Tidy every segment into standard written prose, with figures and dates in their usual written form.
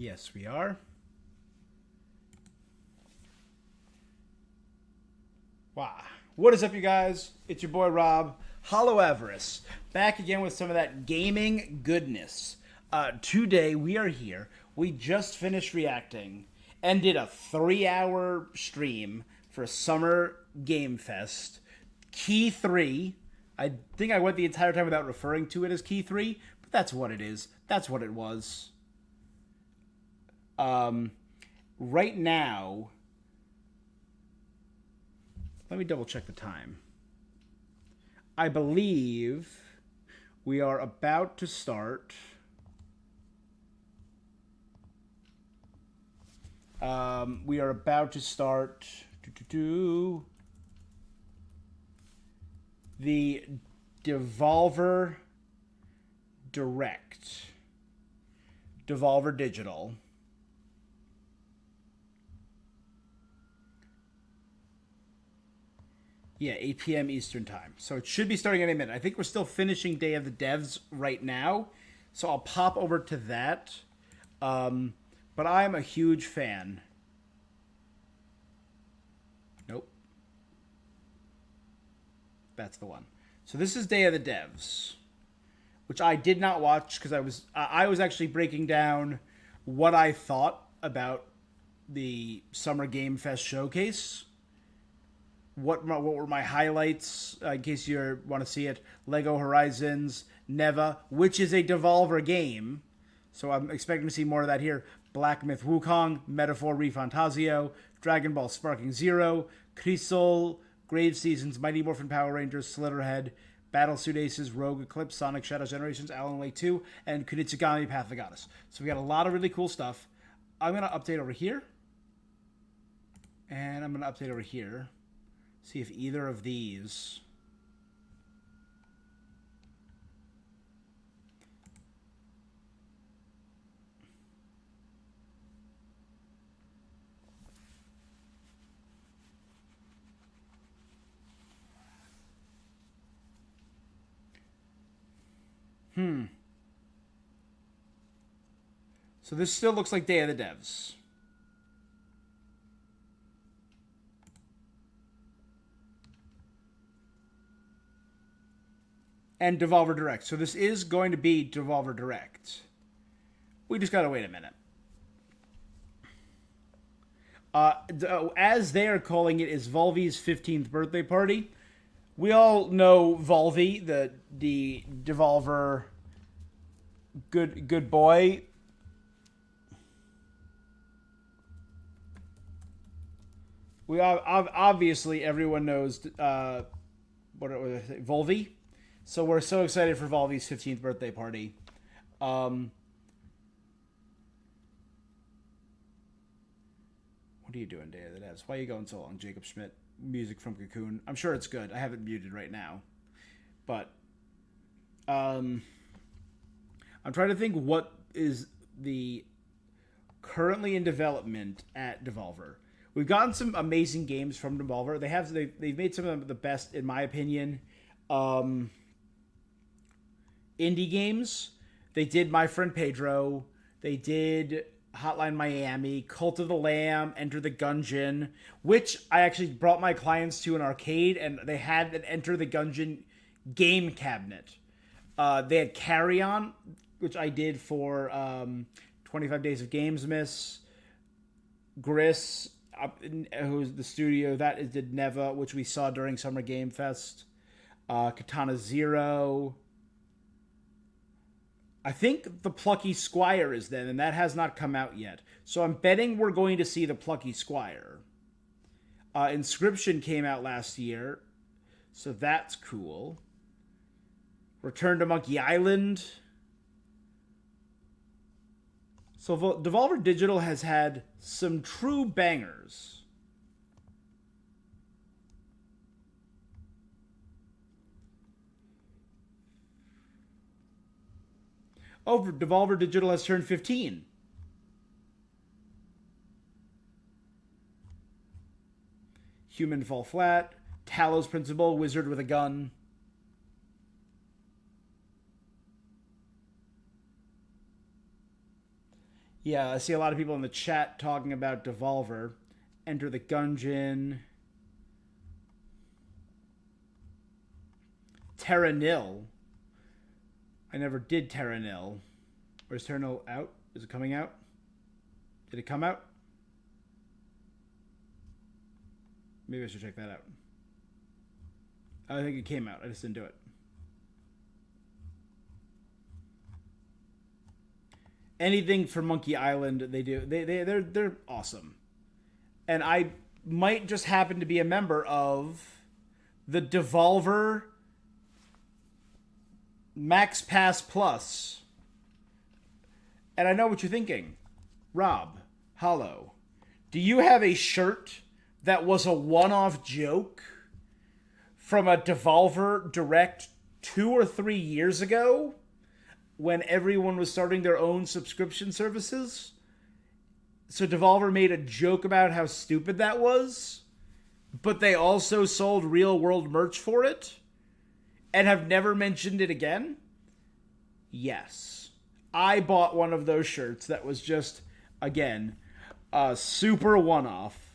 Yes, we are. Wow. What is up, you guys? It's your boy Rob, Hollow Avarice, back again with some of that gaming goodness. Today we are here. We just finished reacting and did a 3-hour stream for Summer Game Fest. Key 3. I think I went the entire time without referring to it as Key 3, but that's what it is. That's what it was. Right now, let me double check the time. I believe we are about to start. We are about to start the DEVLOVER Direct. DEVLOVER Digital. Yeah, 8 p.m. Eastern time. So it should be starting any minute. I think we're still finishing Day of the Devs right now. So I'll pop over to that. But I'm a huge fan. Nope. That's the one. So this is Day of the Devs, which I did not watch because I was actually breaking down what I thought about the Summer Game Fest showcase. What were my highlights, in case you want to see it? Lego Horizons, Neva, which is a Devolver game. So I'm expecting to see more of that here. Black Myth Wukong, Metaphor Refantasio, Dragon Ball Sparking Zero, Crystal, Grave Seasons, Mighty Morphin Power Rangers, Slitterhead, Battlesuit Aces, Rogue Eclipse, Sonic Shadow Generations, Alan Wake 2, and Kunitsugami Path of the Goddess. So we got a lot of really cool stuff. I'm going to update over here. And I'm going to update over here. See if either of these So this still looks like Day of the Devs. And Devolver Direct. So this is going to be Devolver Direct. We just gotta wait a minute. As they are calling it, is VOLVY's 15th birthday party. We all know VOLVY, the Devolver good boy. We obviously everyone knows what was it, VOLVY. So we're so excited for VOLVY's 15th birthday party. What are you doing, Day of the Devs? Why are you going so long, Jacob Schmidt? Music from Cocoon. I'm sure it's good. I have it muted right now. But I'm trying to think what is the currently in development at Devolver. We've gotten some amazing games from Devolver. They've made some of the best, in my opinion, indie games. They did My Friend Pedro. They did Hotline Miami, Cult of the Lamb, Enter the Gungeon, which I actually brought my clients to an arcade, and they had an Enter the Gungeon game cabinet. They had Carry On, which I did for 25 Days of Games Miss. Gris, who's the studio that did Neva, which we saw during Summer Game Fest. Katana Zero. I think the Plucky Squire is then, and that has not come out yet. So I'm betting we're going to see the Plucky Squire. Inscription came out last year, so that's cool. Return to Monkey Island. So Devolver Digital has had some true bangers. Oh, Devolver Digital has turned 15. Human Fall Flat, Talos Principle, Wizard with a Gun. Yeah, I see a lot of people in the chat talking about Devolver. Enter the Gungeon. Terra Nil. I never did Terra Nil. Where's Terra Nil out? Is it coming out? Did it come out? Maybe I should check that out. I think it came out. I just didn't do it. Anything for Monkey Island, they do. They're awesome. And I might just happen to be a member of the Devolver Max Pass Plus. And I know what you're thinking. Rob, Hollow, do you have a shirt that was a one-off joke from a Devolver Direct 2 or 3 years ago when everyone was starting their own subscription services? So Devolver made a joke about how stupid that was, but they also sold real-world merch for it and have never mentioned it again? Yes. I bought one of those shirts that was just, again, a super one-off.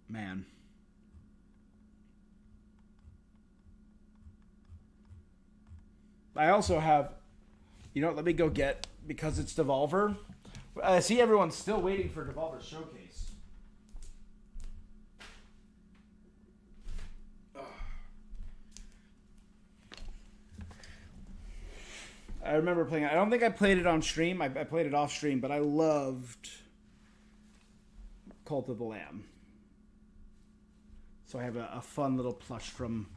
Man. I also have, you know, let me go get, because it's Devolver. I see everyone's still waiting for Devolver Showcase. I remember playing it. I don't think I played it on stream. I played it off stream, but I loved Cult of the Lamb. So I have a fun little plush from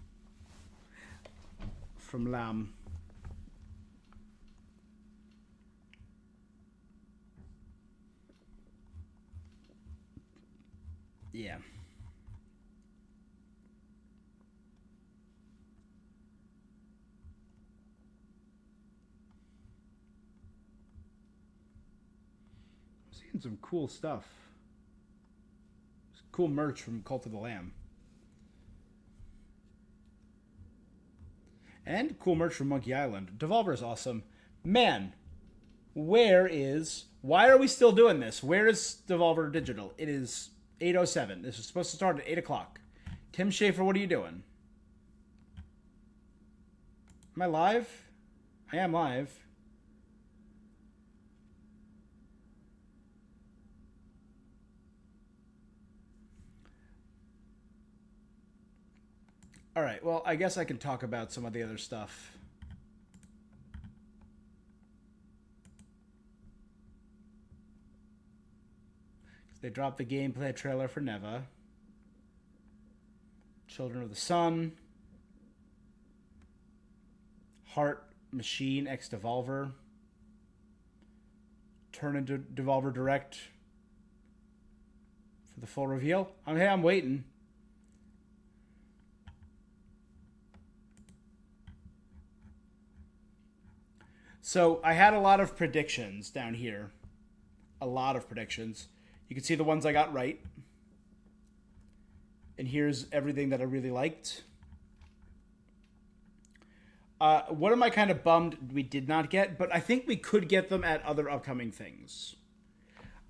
Lamb. Yeah. I'm seeing some cool stuff. Cool merch from Cult of the Lamb. And cool merch from Monkey Island. Devolver is awesome. Man, why are we still doing this? Where is Devolver Digital? It is 8:07. This is supposed to start at 8 o'clock. Tim Schafer, what are you doing? Am I live? I am live. All right, well, I guess I can talk about some of the other stuff. They dropped the gameplay trailer for Neva. Children of the Sun. Heart Machine X Devolver. Turn into Devolver Direct for the full reveal. I'm waiting. So I had a lot of predictions down here. A lot of predictions. You can see the ones I got right. And here's everything that I really liked. What am I kind of bummed we did not get? But I think we could get them at other upcoming things.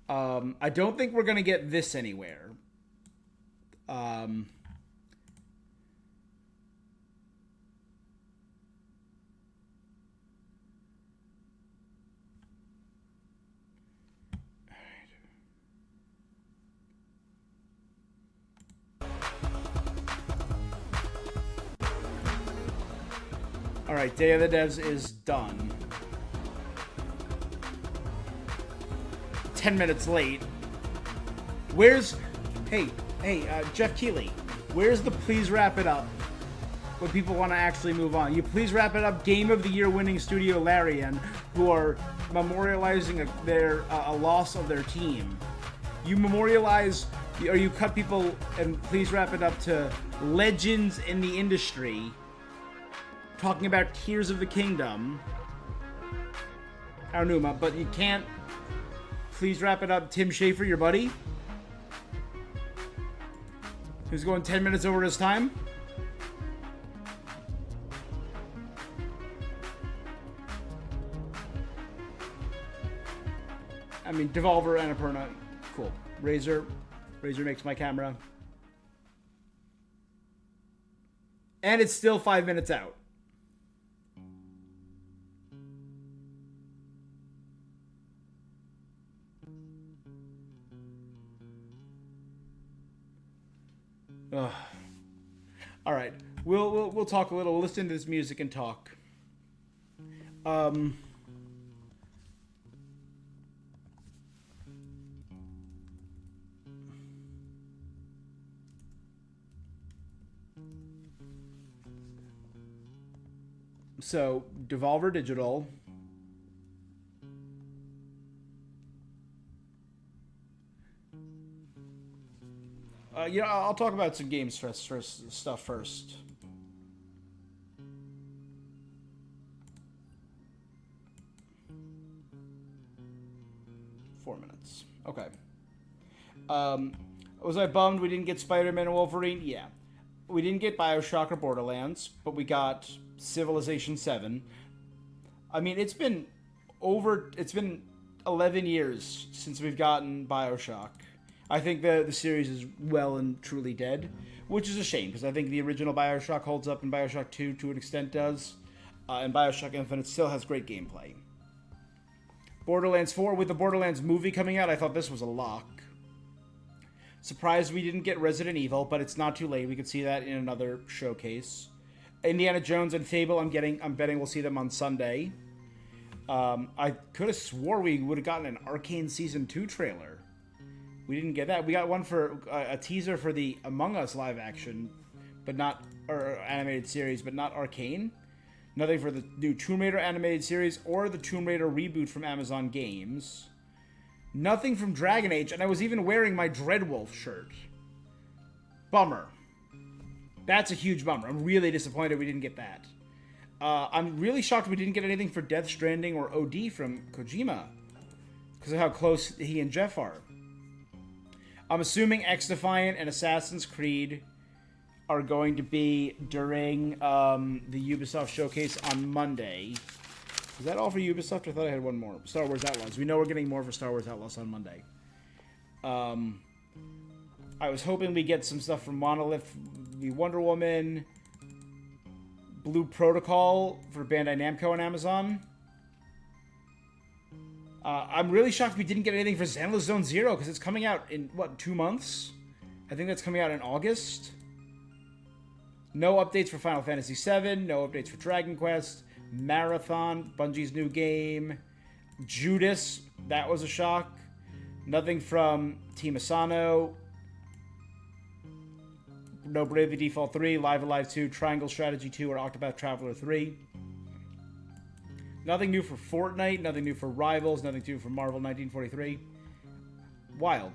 I don't think we're going to get this anywhere. All right, Day of the Devs is done. 10 minutes late. Hey, Jeff Keighley, where's the please wrap it up when people want to actually move on? You please wrap it up. Game of the Year winning Studio Larian, who are memorializing a loss of their team. You memorialize, or you cut people, and please wrap it up to legends in the industry. Talking about Tears of the Kingdom, Aonuma, but you can't please wrap it up. Tim Schafer, your buddy, who's going 10 minutes over his time. I mean, Devolver, Annapurna, cool. Razer makes my camera. And it's still 5 minutes out. Ugh. All right, we'll talk a little. We'll listen to this music and talk. So Devolver Digital. I'll talk about some games first stuff first. Okay. Was I bummed we didn't get Spider-Man and Wolverine? Yeah. We didn't get BioShock or Borderlands, but we got Civilization 7. I mean, it's been 11 years since we've gotten BioShock. I think the series is well and truly dead, which is a shame, because I think the original BioShock holds up and BioShock 2 to an extent does, and BioShock Infinite still has great gameplay. Borderlands 4, with the Borderlands movie coming out, I thought this was a lock. Surprised we didn't get Resident Evil, but it's not too late. We could see that in another showcase. Indiana Jones and Fable, I'm betting we'll see them on Sunday. I could have swore we would have gotten an Arcane Season 2 trailer. We didn't get that. We got one for a teaser for the Among Us live action, but not, or animated series, but not Arcane. Nothing for the new Tomb Raider animated series or the Tomb Raider reboot from Amazon Games. Nothing from Dragon Age, and I was even wearing my Dreadwolf shirt. Bummer. That's a huge bummer. I'm really disappointed we didn't get that. I'm really shocked we didn't get anything for Death Stranding or OD from Kojima, because of how close he and Jeff are. I'm assuming X-Defiant and Assassin's Creed are going to be during the Ubisoft showcase on Monday. Is that all for Ubisoft? I thought I had one more. Star Wars Outlaws. We know we're getting more for Star Wars Outlaws on Monday. I was hoping we get some stuff from Monolith, the Wonder Woman, Blue Protocol for Bandai Namco on Amazon. I'm really shocked we didn't get anything for Xenoblade Zone Zero, because it's coming out in, 2 months? I think that's coming out in August. No updates for Final Fantasy VII, no updates for Dragon Quest, Marathon, Bungie's new game, Judas, that was a shock. Nothing from Team Asano. No Bravely Default 3, Live Alive 2, Triangle Strategy 2, or Octopath Traveler 3. Nothing new for Fortnite, nothing new for Rivals, nothing new for Marvel 1943. Wild.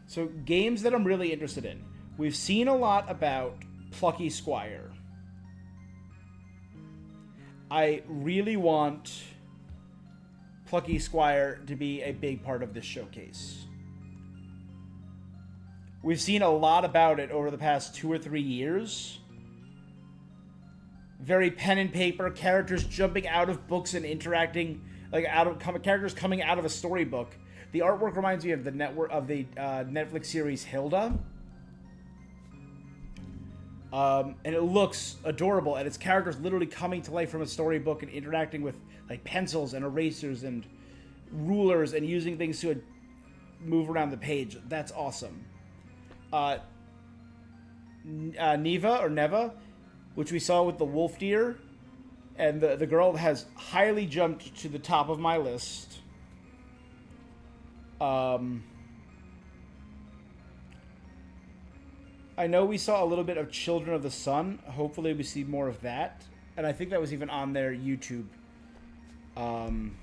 So games that I'm really interested in. We've seen a lot about Plucky Squire. I really want Plucky Squire to be a big part of this showcase. We've seen a lot about it over the past 2 or 3 years. Very pen and paper, characters jumping out of books and interacting, like characters coming out of a storybook. The artwork reminds me of the Netflix series Hilda. And it looks adorable, and it's characters literally coming to life from a storybook and interacting with like pencils and erasers and rulers and using things to move around the page. That's awesome. Neva, which we saw with the wolf deer, and the girl has highly jumped to the top of my list. I know we saw a little bit of Children of the Sun. Hopefully we see more of that. And I think that was even on their YouTube. I don't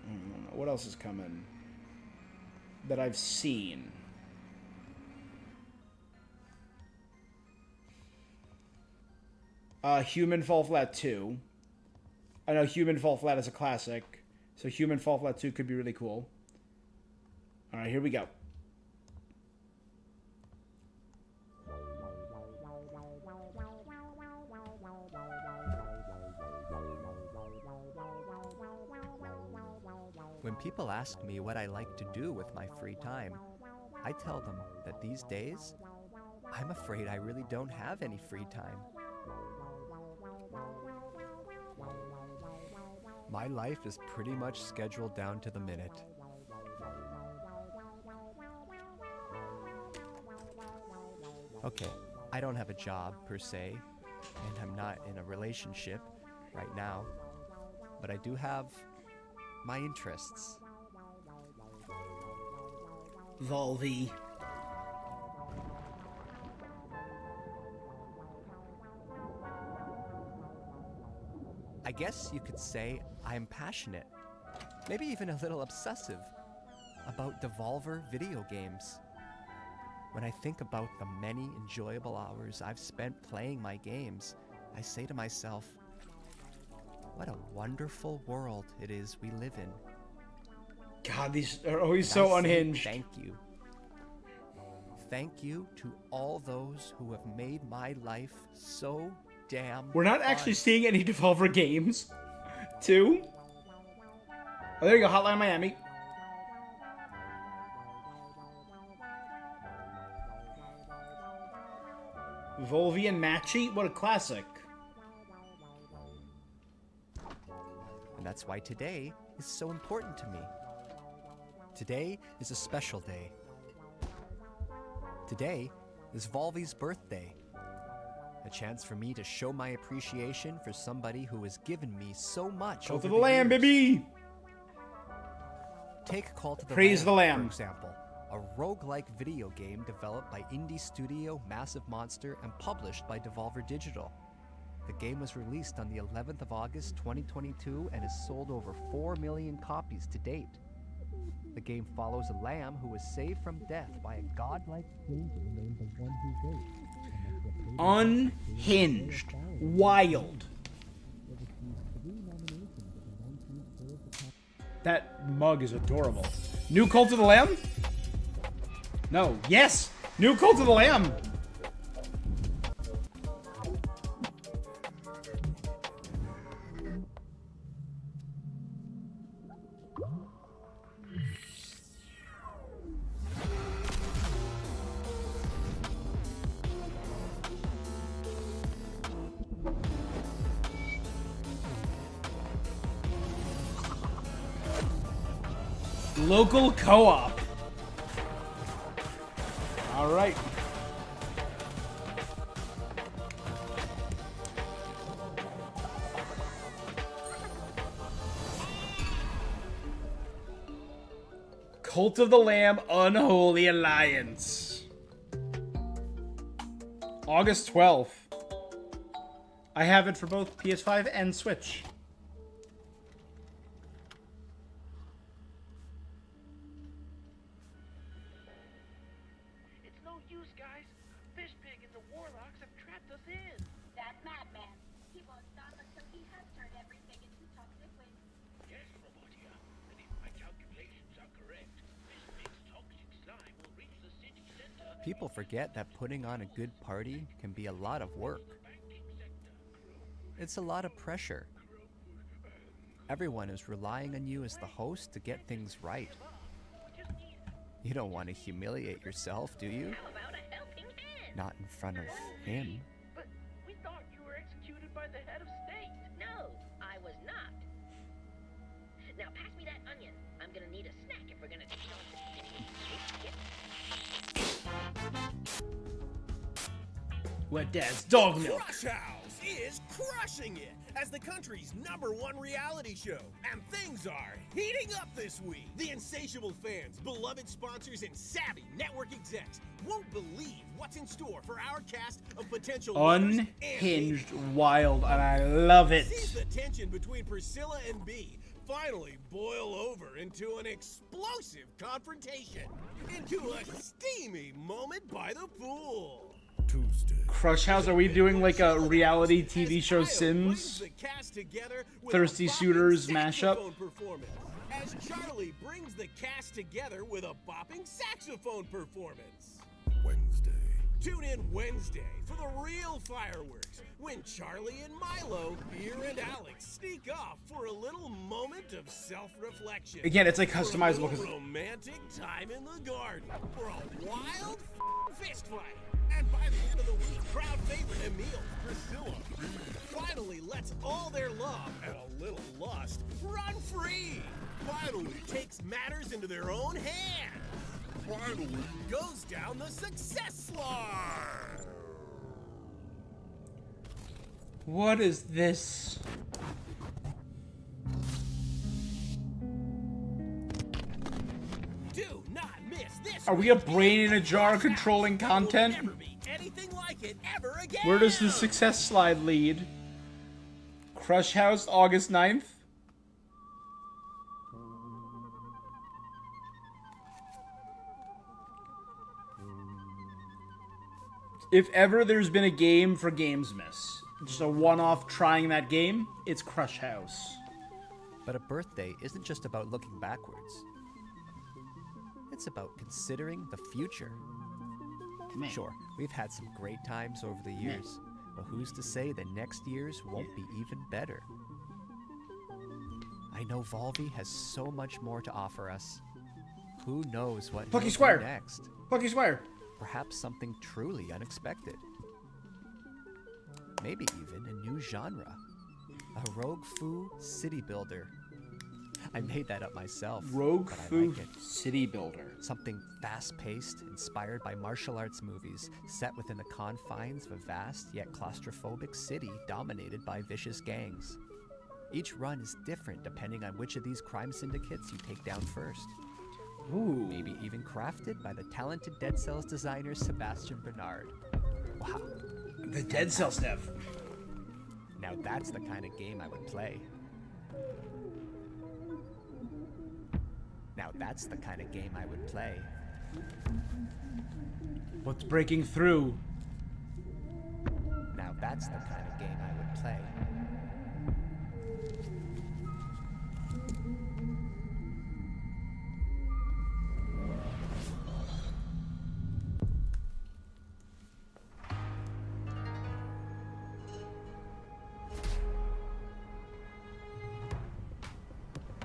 know. What else is coming that I've seen? Human Fall Flat 2. I know Human Fall Flat is a classic, so Human Fall Flat 2 could be really cool. All right, here we go. When people ask me what I like to do with my free time, I tell them that these days, I'm afraid I really don't have any free time. My life is pretty much scheduled down to the minute. Okay, I don't have a job per se, and I'm not in a relationship right now, but I do have my interests. VOLVY. I guess you could say I'm passionate, maybe even a little obsessive, about DEVLOVER video games. When I think about the many enjoyable hours I've spent playing my games, I say to myself, what a wonderful world it is we live in. God, these are always so unhinged. Thank you. Thank you to all those who have made my life so damn We're not fun. actually seeing any Devolver games, too. Oh, there you go, Hotline Miami. Volvy and Matchy? What a classic. And that's why today is so important to me. Today is a special day. Today is VOLVY's birthday. A chance for me to show my appreciation for somebody who has given me so much Cult over of the Lamb, years. baby! Take Cult of the Praise the Lamb. For example, a roguelike video game developed by indie studio Massive Monster and published by Devolver Digital. The game was released on the 11th of August 2022 and has sold over 4 million copies to date. The game follows a lamb who was saved from death by a godlike stranger named the One Who Waits. Unhinged. Wild. That mug is adorable. New Cult of the Lamb? No. Yes! New Cult of the Lamb! Local co-op. All right. Cult of the Lamb Unholy Alliance. August 12th. I have it for both PS5 and Switch. People forget that putting on a good party can be a lot of work. It's a lot of pressure. Everyone is relying on you as the host to get things right. You don't want to humiliate yourself, do you? Not in front of him. But we thought you were executed by the head of state. No, I was not. Now pass me that onion. I'm gonna need a snack if we're gonna take on this. Wet Dad's dog milk. Crush House is crushing it as the country's #1 reality show. And things are heating up this week. The insatiable fans, beloved sponsors, and savvy network execs won't believe what's in store for our cast of potential Unhinged, wild, and I love it. Sees the tension between Priscilla and B finally boil over into an explosive confrontation, into a steamy moment by the pool. Tuesday. Crush House, are we doing like a reality TV show As Kyle Sims? brings the cast together with Thirsty a bopping Suitors mashup? saxophone performance. As Charlie brings the cast together with a bopping saxophone performance. Wednesday. Tune in Wednesday for the real fireworks when Charlie and Milo, Beer and Alex sneak off for a little moment of self-reflection. Again, it's like For a customizable little 'cause- romantic time in the garden for a wild fist fight. And by the end of the week, crowd favorite Emil, Priscilla, finally lets all their love and a little lust run free. Finally takes matters into their own hands. Finally goes down the success slide. What is this? Do not miss this. Are we a brain in a jar controlling content? There will never be anything like it ever again. Where does the success slide lead? Crush House, August 9th? If ever there's been a game for Gamesmas, just a one-off trying that game, it's Crush House. But a birthday isn't just about looking backwards. It's about considering the future. Man. Sure, we've had some great times over the years, but who's to say that next year's won't be even better? I know VOLVY has so much more to offer us. Who knows what Plucky he'll do Squire. next? Plucky Squire. Perhaps something truly unexpected. Maybe even a new genre. A rogue foo city builder. I made that up myself, Rogue but I Fu like it. City Builder. Something fast-paced, inspired by martial arts movies, set within the confines of a vast yet claustrophobic city dominated by vicious gangs. Each run is different depending on which of these crime syndicates you take down first. Ooh. Maybe even crafted by the talented Dead Cells designer Sebastian Bernard. Wow. The Dead Cells dev. Now that's the kind of game I would play. Now that's the kind of game I would play. What's breaking through? Now that's the kind of game I would play.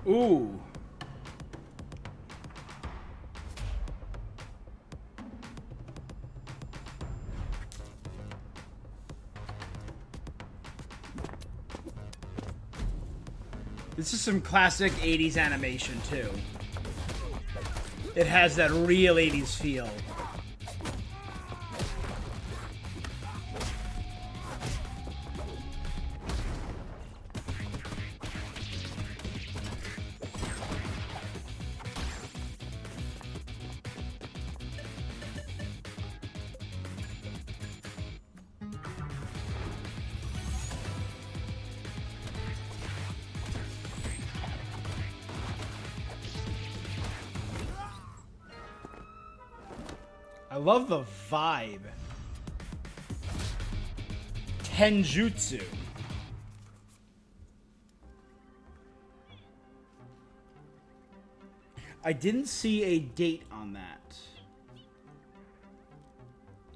Ooh. This is some classic 80s animation, too. It has that real 80s feel. I love the vibe. Tenjutsu. I didn't see a date on that.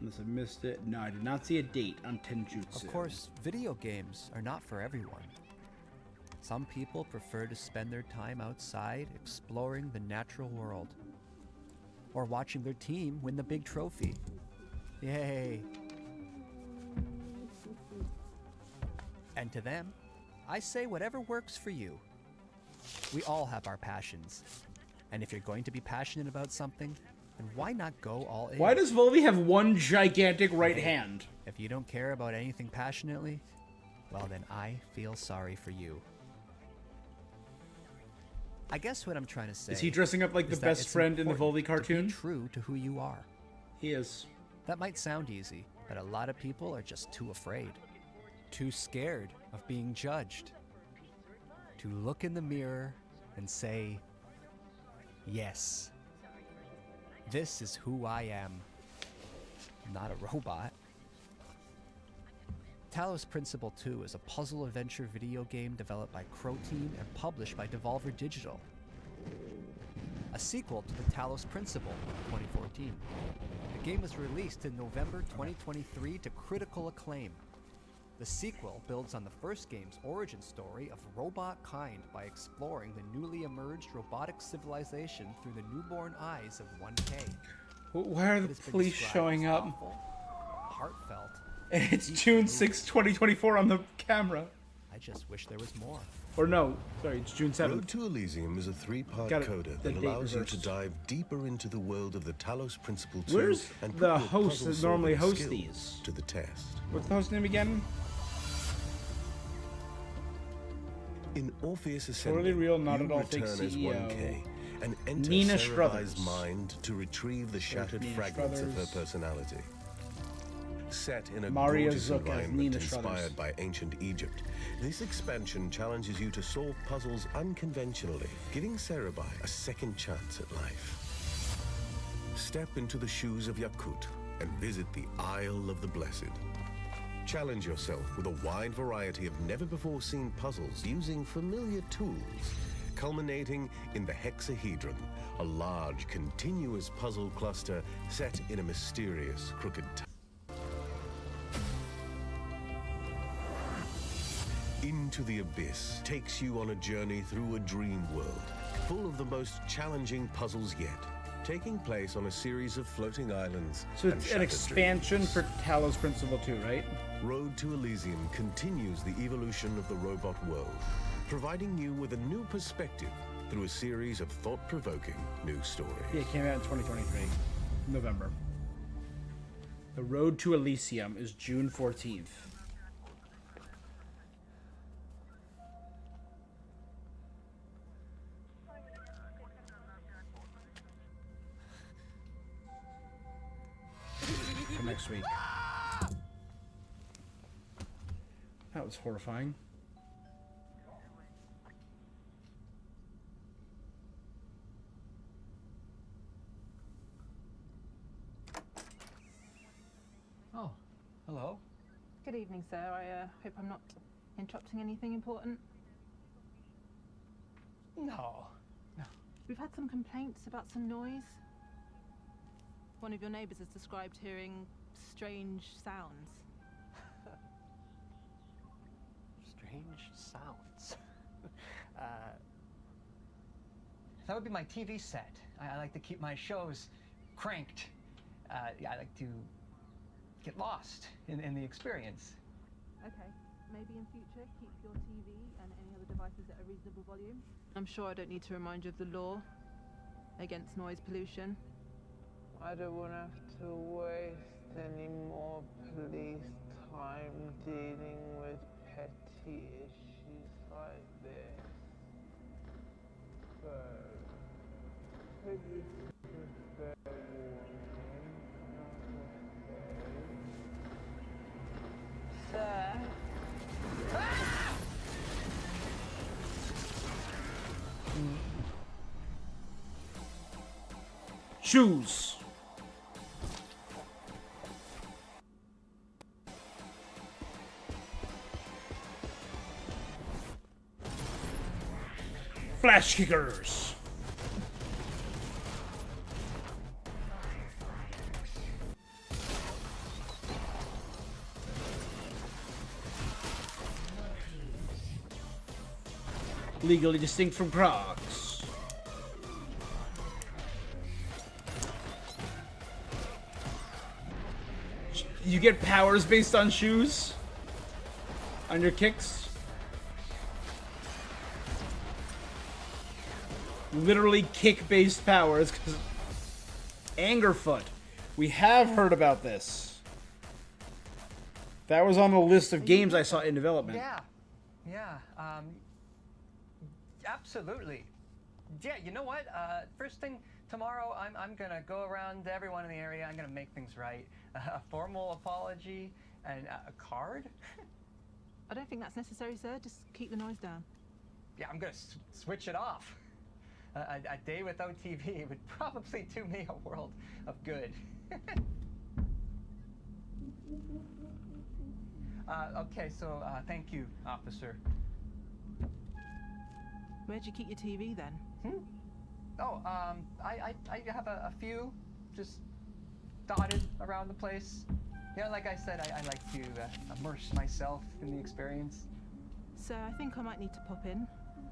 Unless I missed it. No, I did not see a date on Tenjutsu. Of course, video games are not for everyone. Some people prefer to spend their time outside exploring the natural world. Or watching their team win the big trophy. Yay! And to them, I say whatever works for you. We all have our passions. And if you're going to be passionate about something, then why not go all in? Why does Volvy have one gigantic right hand? If you don't care about anything passionately, well then I feel sorry for you. I guess what I'm trying to say Is he dressing up like the is that best it's friend in the important Volvy cartoon? To be true to who you are. He is. That might sound easy, but a lot of people are just too afraid. Too scared of being judged. To look in the mirror and say, yes, this is who I am. I'm not a robot. Talos Principle 2 is a puzzle adventure video game developed by Crow Team and published by Devolver Digital. A sequel to the Talos Principle in 2014. The game was released in November 2023 to critical acclaim. The sequel builds on the first game's origin story of robot kind by exploring the newly emerged robotic civilization through the newborn eyes of 1K. Why are the It has been police described showing as up? thoughtful, heartfelt. It's deeply June moving. 6, 2024 on the camera. I just wish there was more. Or no, sorry, it's June 7th. Road to Elysium is a three-part Got it. coda The that date allows you to reversed. dive deeper into the world of the Talos Principle 2 Where's and put the your host puzzle that normally solving hosts skills these? to the test. What's the host name again? In Orpheus Ascending, Totally real, not you at all fake return as CEO. 1K and enter Nina Cerebi's Struthers. mind to retrieve the shattered Nina fragments of her Struthers. personality. Set in a Maria gorgeous Zuck as environment Nina inspired Struthers. by ancient Egypt, this expansion challenges you to solve puzzles unconventionally, giving Cerebi a second chance at life. Step into the shoes of Yakut and visit the Isle of the Blessed. Challenge yourself with a wide variety of never-before-seen puzzles using familiar tools, culminating in the hexahedron, a large, continuous puzzle cluster set in a mysterious, crooked town. Into the Abyss takes you on a journey through a dream world, full of the most challenging puzzles yet, taking place on a series of floating islands. So and it's an shattered expansion dreams. for Talos Principle 2, right? Road to Elysium continues the evolution of the robot world, providing you with a new perspective through a series of thought-provoking new stories. Yeah, it came out in 2023, November. The Road to Elysium is June 14th. For next week. That was horrifying. Oh, hello. Good evening, sir. I hope I'm not interrupting anything important. No. We've had some complaints about some noise. One of your neighbors has described hearing strange sounds. Strange sounds. That would be my TV set. I like to keep my shows cranked. Yeah, I like to get lost in the experience. Okay, maybe in future keep your TV and any other devices at a reasonable volume. I'm sure I don't need to remind you of the law against noise pollution. I don't want to have to waste any more police time dealing with petty issues like this. So, could you give a fair warning? Sir? Shoes. Flash kickers. Legally distinct from Crocs. You get powers based on shoes? On your kicks? Literally kick-based powers, because Angerfoot. We have heard about this. That was on the list of games I saw in development. Yeah, absolutely. Yeah, you know what? First thing tomorrow, I'm gonna go around to everyone in the area. I'm gonna make things right. A formal apology and a card. I don't think that's necessary, sir. Just keep the noise down. Yeah, I'm gonna switch it off. A day without TV would probably do me a world of good. Okay, so thank you, officer. Where'd you keep your TV then? Oh, I have a few just dotted around the place. You know, like I said, I like to immerse myself in the experience. So I think I might need to pop in,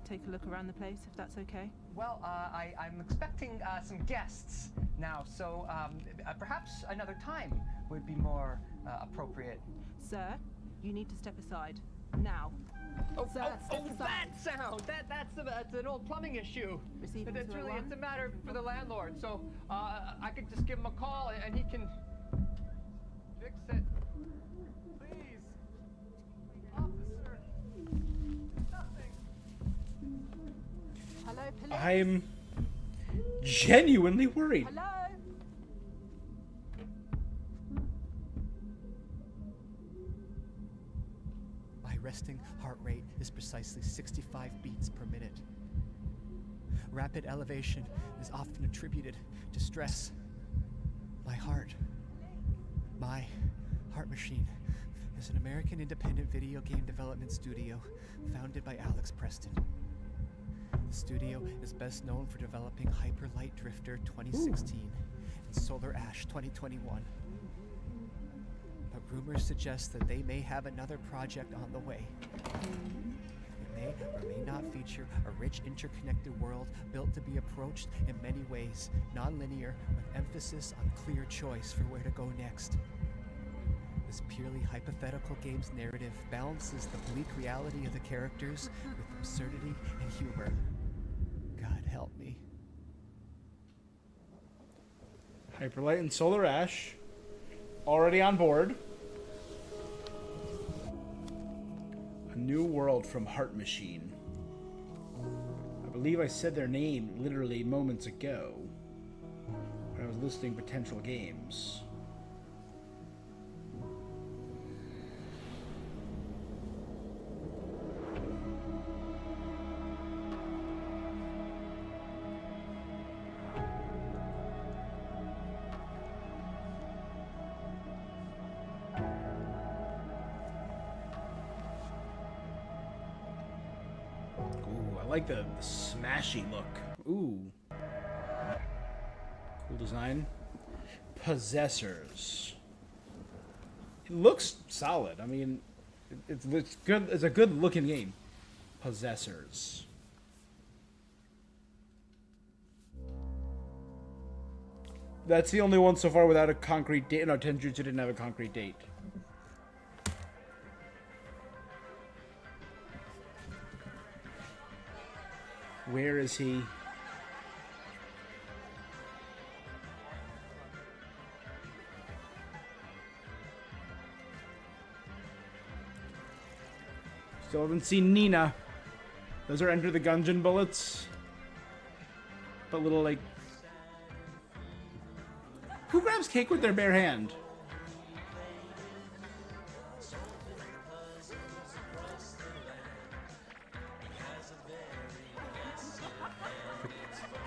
take a look around the place, if that's okay. Well, I'm expecting some guests now, so perhaps another time would be more appropriate. Sir, you need to step aside. Now. Sir, step aside. That sound! That's an old plumbing issue. Receiving It's really, 201. it's a matter for the landlord, so I could just give him a call and he can fix it. Please. Officer. Nothing. Hello, police? I'm genuinely worried. Hello? My resting heart rate is precisely 65 beats per minute. Rapid elevation is often attributed to stress. My heart machine is an American independent video game development studio founded by Alex Preston. The studio is best known for developing Hyper Light Drifter 2016 and Solar Ash 2021. But rumors suggest that they may have another project on the way. It may or may not feature a rich interconnected world built to be approached in many ways, non-linear, with emphasis on clear choice for where to go next. This purely hypothetical game's narrative balances the bleak reality of the characters with absurdity and humor. God help me. Hyperlight and Solar Ash. Already on board. A new world from Heart Machine. I believe I said their name literally moments ago when I was listing potential games. I like the smashy look. Ooh. Cool design. Possessors. It looks solid. I mean, it's good. It's a good looking game. Possessors. That's the only one so far without a concrete date. No, Tenjutsu didn't have a concrete date. Where is he? Still haven't seen Nina. Those are Enter the Gungeon bullets. But little, like... Who grabs cake with their bare hand?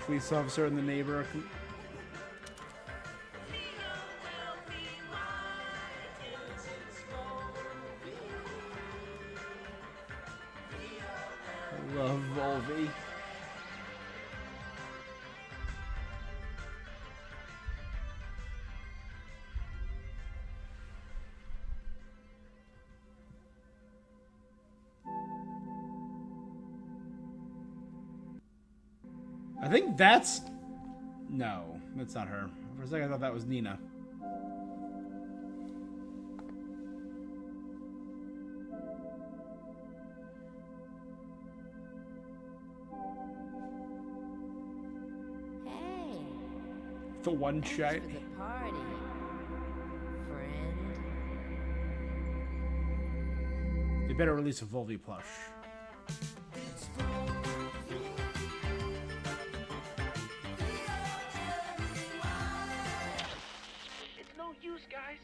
Police officer and the neighbor. Love Volvy. I think that's... No, that's not her. For a second I thought that was Nina. Hey. The one shot. Thanks for the party, friend. They better release a Volvy plush. It's no use, guys.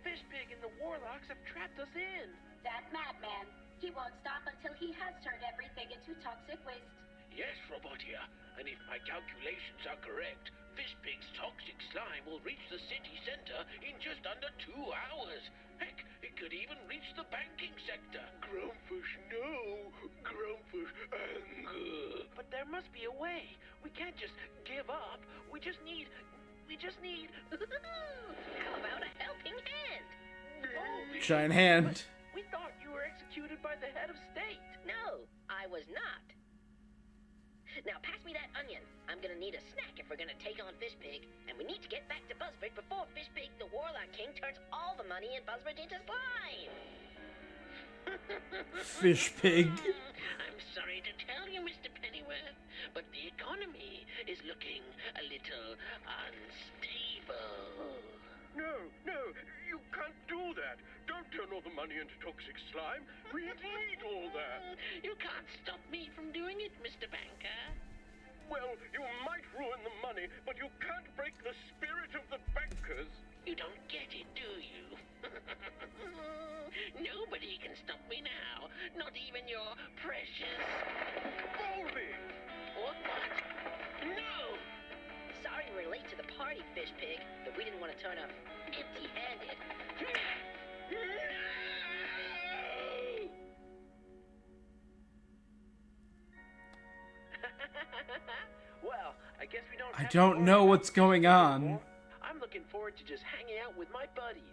Fishpig and the Warlocks have trapped us in. That madman. He won't stop until he has turned everything into toxic waste. Yes, Robotia. And if my my calculations are correct, Fishpig's toxic slime will reach the city center in just under 2 hours. Heck, it could even reach the banking sector. Grumpfish, no. Grumpfish, anger. But there must be a way. We can't just give up. We just need... How about a helping hand? Volvy. Giant hand. We thought you were executed by the head of state. No, I was not. Now pass me that onion. I'm gonna need a snack if we're gonna take on Fishpig, and we need to get back to Buzzbridge before Fishpig, the Warlock King, turns all the money in Buzzbridge into slime. Fish pig. I'm sorry to tell you, Mr. Pennyworth, but the economy is looking a little unstable. No, you can't do that. Don't turn all the money into toxic slime. We need all that. You can't stop me from doing it, Mr. Banker. Well, you might ruin the money, but you can't break the spirit of the bankers. You don't get it, do you? Nobody can stop me now. Not even your precious... Volvy! What? No! Sorry we're late to the party, Fishpig, but we didn't want to turn up empty-handed. Well, I guess we don't I have don't to know worry what's about going pizza on. anymore. I'm looking forward to just hanging out with my buddies.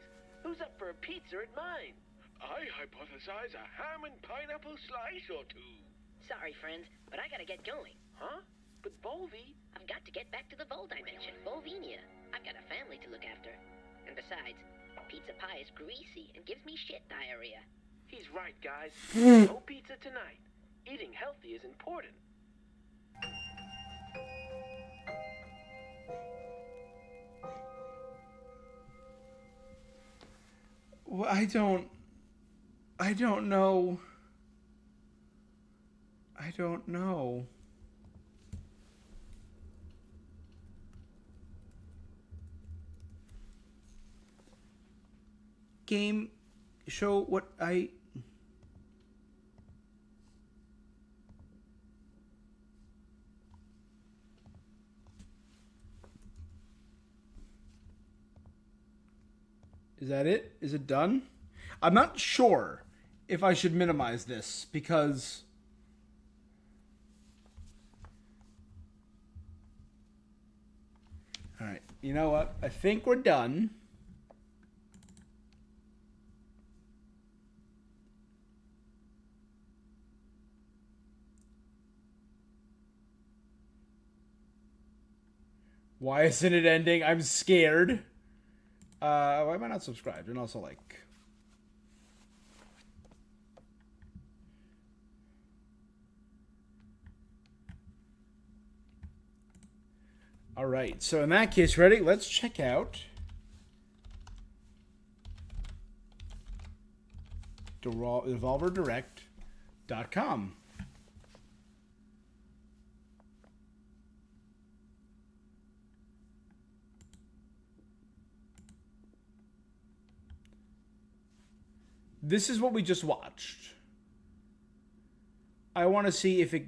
Who's up for a pizza at mine? I hypothesize a ham and pineapple slice or two. Sorry, friends, but I gotta get going. Huh? But Volvy... I've got to get back to the Vol dimension, Volvenia. I've got a family to look after. And besides, pizza pie is greasy and gives me shit diarrhea. He's right, guys. No pizza tonight. Eating healthy is important. Well, I don't know. I don't know. Game, show what I... Is that it? Is it done? I'm not sure if I should minimize this because... Alright, you know what? I think we're done. Why isn't it ending? I'm scared. Why am I not subscribed? And also, like... Alright, so in that case, ready? Let's check out... DevolverDirect.com. This is what we just watched. I want to see if it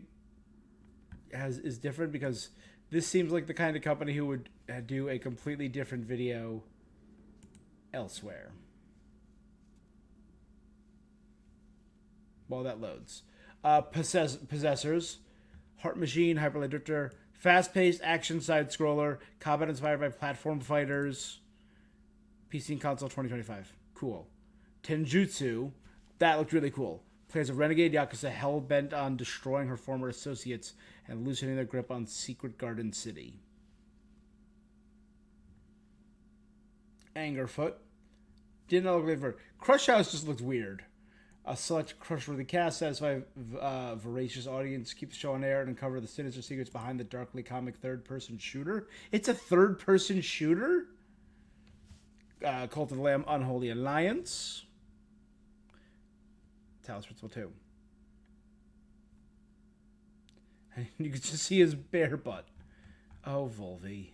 is different because this seems like the kind of company who would do a completely different video elsewhere. While that loads. Possessors, Heart Machine, Hyperlight Drifter, fast-paced action side-scroller, combat inspired by platform fighters, PC and console 2025. Cool. Tenjutsu, that looked really cool. Plays a renegade Yakuza hell-bent on destroying her former associates and loosening their grip on Secret Garden City. Angerfoot. Didn't look like for Crush House just looked weird. A select crush-worthy cast, satisfy a voracious audience, keep the show on air, and uncover the sinister secrets behind the darkly comic third-person shooter. It's a third-person shooter? Cult of the Lamb, Unholy Alliance. Talos Principle 2. And you can just see his bare butt. Oh, Volvy.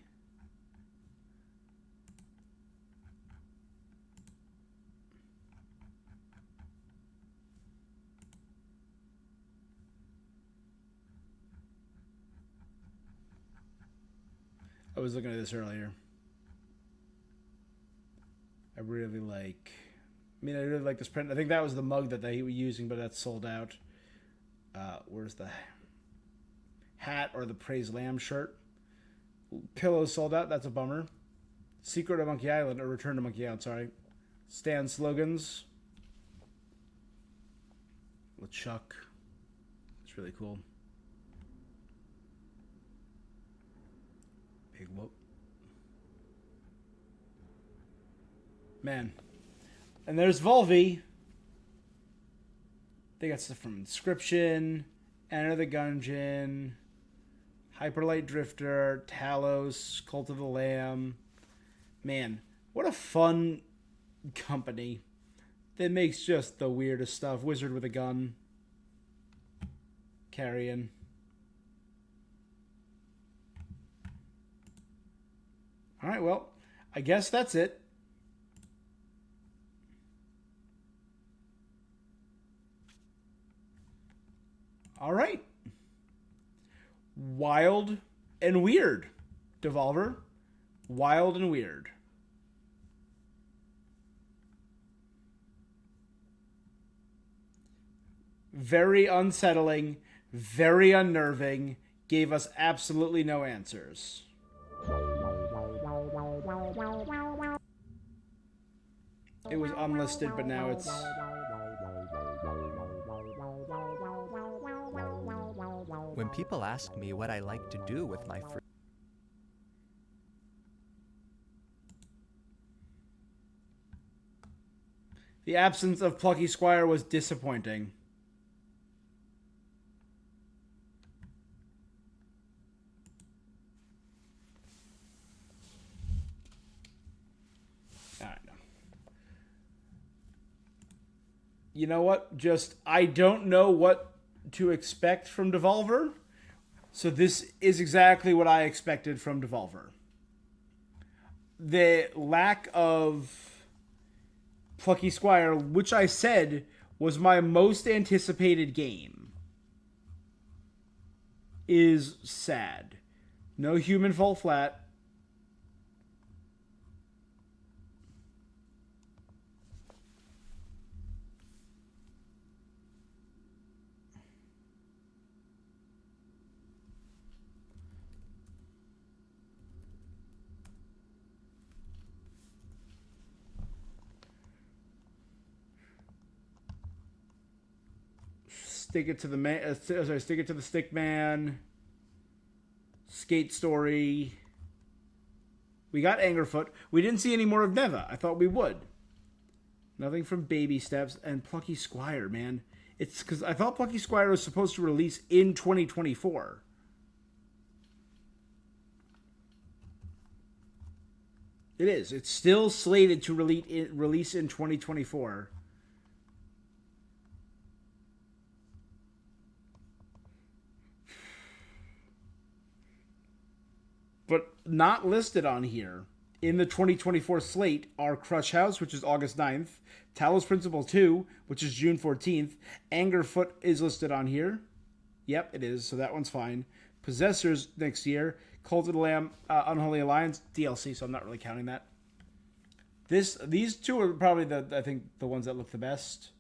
I was looking at this earlier. I really like this print. I think that was the mug that they were using, but that's sold out. Where's the hat or the Praise Lamb shirt? Pillows sold out. That's a bummer. Secret of Monkey Island, or Return to Monkey Island, sorry. Stand slogans. LeChuck. It's really cool. Big whoop. Man. And there's VOLVY. They got stuff from Inscription, Enter the Gungeon, Hyperlight Drifter, Talos, Cult of the Lamb. Man, what a fun company that makes just the weirdest stuff. Wizard with a Gun. Carrion. Alright, well, I guess that's it. Alright. Wild and weird, Devolver. Wild and weird. Very unsettling, very unnerving, gave us absolutely no answers. It was unlisted, but now it's... When people ask me what I like to do with my free... The absence of Plucky Squire was disappointing. You know what? I don't know what to expect from Devolver. So this is exactly what I expected from Devolver. The lack of Plucky Squire, which I said was my most anticipated game, is sad. No Human Fall Flat. Stick it to the man. Stick it to the stick man. Skate Story. We got Angerfoot. We didn't see any more of Neva. I thought we would. Nothing from Baby Steps and Plucky Squire, man. It's because I thought Plucky Squire was supposed to release in 2024. It is. It's still slated to release in 2024. But not listed on here in the 2024 slate are Crush House, which is August 9th, Talos Principle 2, which is June 14th. Angerfoot is listed on here. Yep, it is, so that one's fine. Possessors next year. Cult of the Lamb, Unholy Alliance, DLC, so I'm not really counting that. These two are probably the ones that look the best.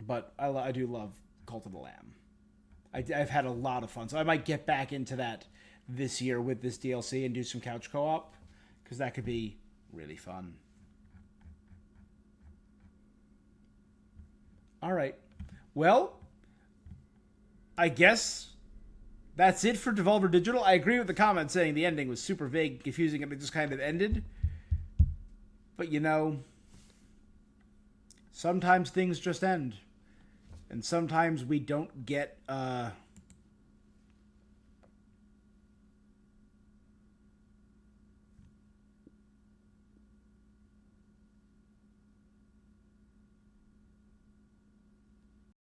But I do love Cult of the Lamb. I've had a lot of fun, so I might get back into that this year with this DLC and do some couch co-op, because that could be really fun. All right. Well, I guess that's it for Devolver Digital. I agree with the comment saying the ending was super vague, confusing, and it just kind of ended. But, sometimes things just end. And sometimes we don't get